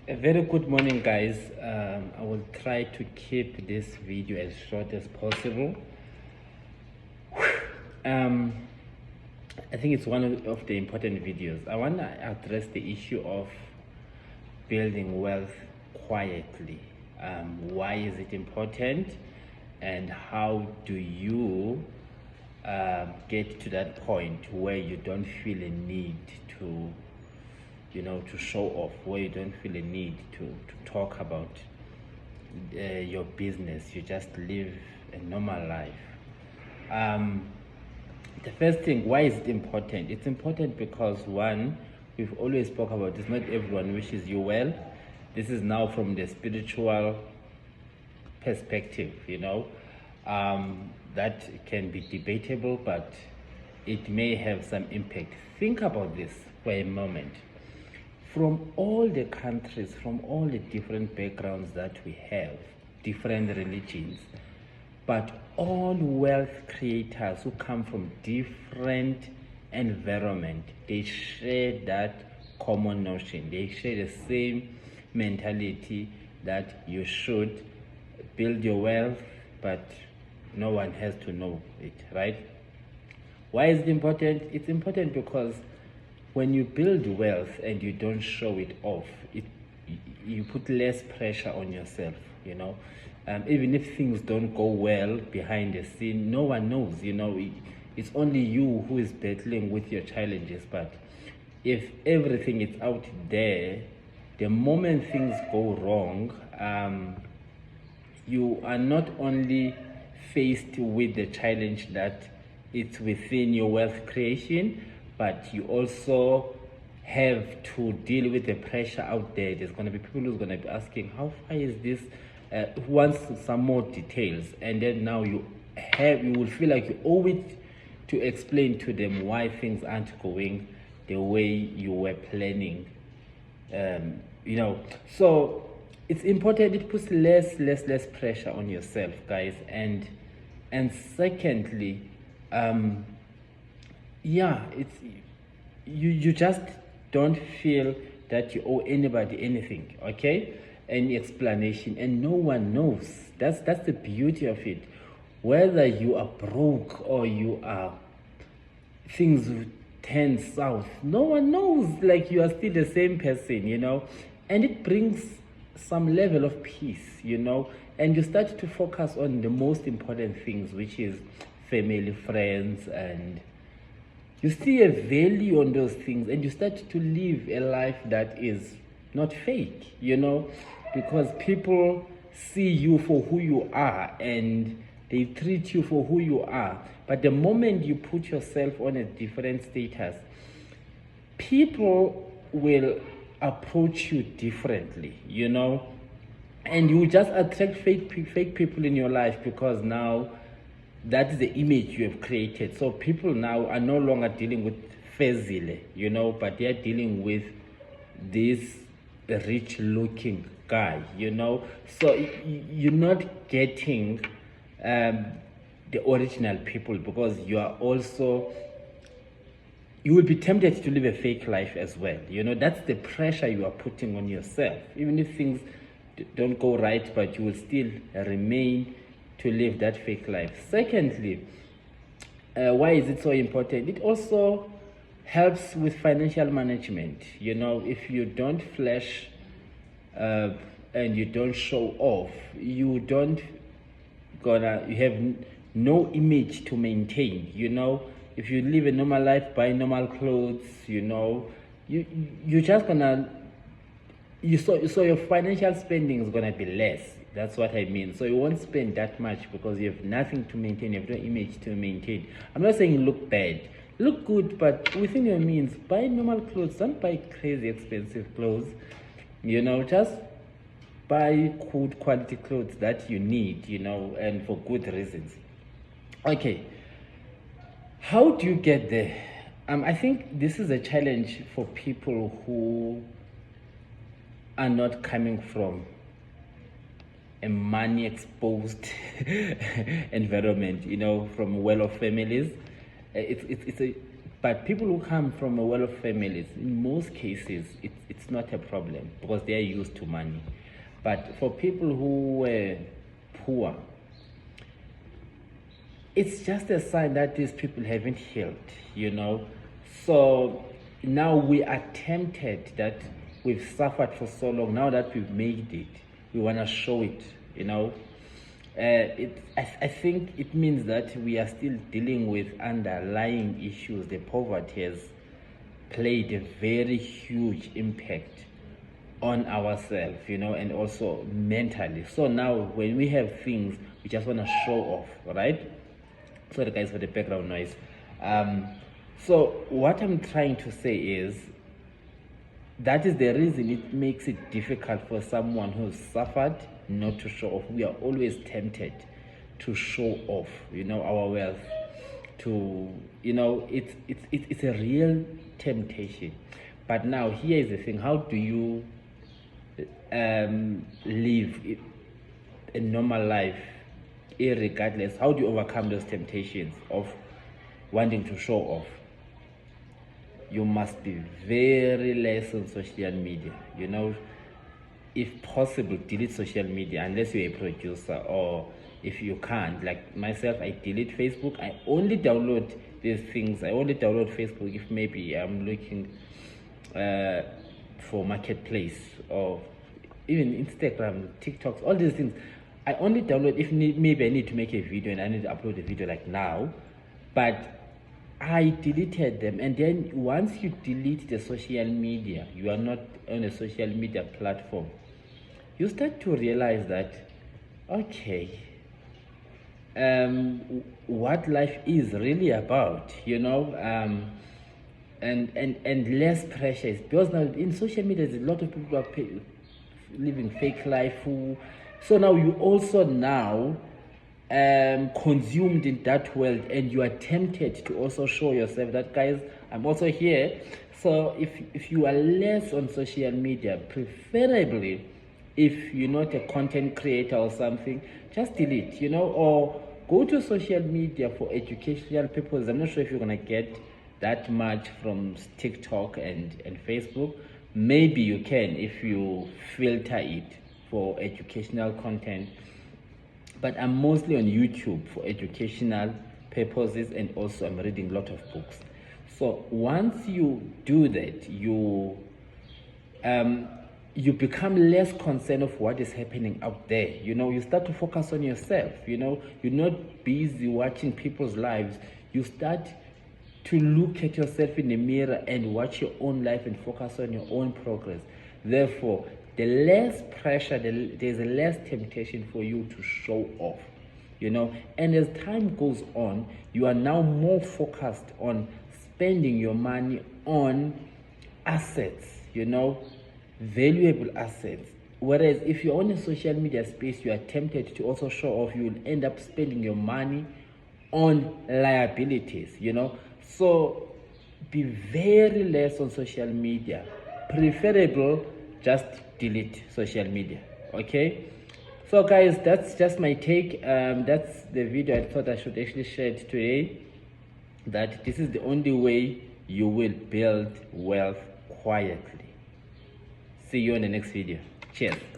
A very good morning, guys. I will try to keep this video as short as possible. I think it's one of the important videos. I want to address the issue of building wealth quietly. Why is it important, and how do you get to that point where you don't feel a need to to show off, where you don't feel a need to talk about your business. You just live a normal life. The first thing, why is it important? It's important because, one, we've always spoke about this, not everyone wishes you well. This is now from the spiritual perspective, that can be debatable, but it may have some impact. Think about this for a moment. From all the countries, from all the different backgrounds that we have, different religions, but all wealth creators who come from different environment, they share that common notion. They share the same mentality that you should build your wealth, but no one has to know it, right? Why is it important? It's important because when you build wealth and you don't show it off, you put less pressure on yourself, even if things don't go well behind the scene, no one knows, it's only you who is battling with your challenges. But if everything is out there, the moment things go wrong, you are not only faced with the challenge that it's within your wealth creation, but you also have to deal with the pressure out there. There's going to be people who's going to be asking, how far is this? Who wants some more details? And then now you will feel like you owe it to explain to them why things aren't going the way you were planning. So it's important. It puts less pressure on yourself, guys. And secondly, it's you just don't feel that you owe anybody anything, okay? Any explanation, and no one knows. That's the beauty of it. Whether you are broke or you are things turn south, no one knows. Like, you are still the same person, and it brings some level of peace, and you start to focus on the most important things, which is family, friends, and you see a value on those things, and you start to live a life that is not fake, because people see you for who you are and they treat you for who you are. But the moment you put yourself on a different status, people will approach you differently, and you just attract fake people in your life, because now that is the image you have created. So people now are no longer dealing with Fezile, but they are dealing with this rich looking guy, So you're not getting the original people, because you will be tempted to live a fake life as well. That's the pressure you are putting on yourself. Even if things don't go right, but you will still remain to live that fake life. Secondly, why is it so important? It also helps with financial management. If you don't flash and you don't show off, you have no image to maintain. If you live a normal life, buy normal clothes, you're just gonna so your financial spending is gonna be less. That's what I mean. So you won't spend that much because you have nothing to maintain, you have no image to maintain. I'm not saying look bad, look good, but within your means. Buy normal clothes, don't buy crazy expensive clothes. Just buy good quality clothes that you need, and for good reasons. Okay, how do you get there? I think this is a challenge for people who are not coming from a money exposed environment, from well-off families. It's a But people who come from a well-off families, in most cases, it's not a problem because they are used to money. But for people who were poor, it's just a sign that these people haven't healed, you know. So now we are tempted that we've suffered for so long. Now that we've made it, we want to show it, you know. I think it means that we are still dealing with underlying issues. The poverty has played a very huge impact on ourselves, you know, and also mentally. So now when we have things, we just want to show off, right? Sorry guys for the background noise. So what I'm trying to say is that is the reason it makes it difficult for someone who's suffered not to show off. We are always tempted to show off, you know, our wealth. To, you know, it's a real temptation. But now here is the thing: how do you live a normal life, irregardless? How do you overcome those temptations of wanting to show off? You must be very less on social media, you know. If possible, delete social media unless you're a producer, or if you can't, like myself, I delete Facebook. I only download these things. I only download Facebook if maybe I'm looking for marketplace, or even Instagram, TikToks, all these things. I only download if maybe I need to make a video and I need to upload a video like now. But I deleted them. And then once you delete the social media, you are not on a social media platform, you start to realize that, okay, what life is really about, you know, and less pressure. Because now in social media, there's a lot of people who are living fake life. So now you also now consumed in that world, and you are tempted to also show yourself that, guys, I'm also here. So if you are less on social media, preferably if you're not a content creator or something, just delete, you know, or go to social media for educational purposes. I'm not sure if you're gonna get that much from TikTok and Facebook. Maybe you can if you filter it for educational content. But I'm mostly on YouTube for educational purposes, and also I'm reading a lot of books. So once you do that, you become less concerned of what is happening out there. You know, you start to focus on yourself. You know, you're not busy watching people's lives. You start to look at yourself in the mirror and watch your own life and focus on your own progress. Therefore, the less pressure, there's a less temptation for you to show off, you know. And as time goes on, you are now more focused on spending your money on assets, you know, valuable assets. Whereas if you're on a social media space, you are tempted to also show off. You will end up spending your money on liabilities, you know. So be very less on social media. Preferable, just delete social media. Okay, so guys, that's just my take. That's the video I thought I should actually share today, that this is the only way you will build wealth quietly. See you in the next video. Cheers.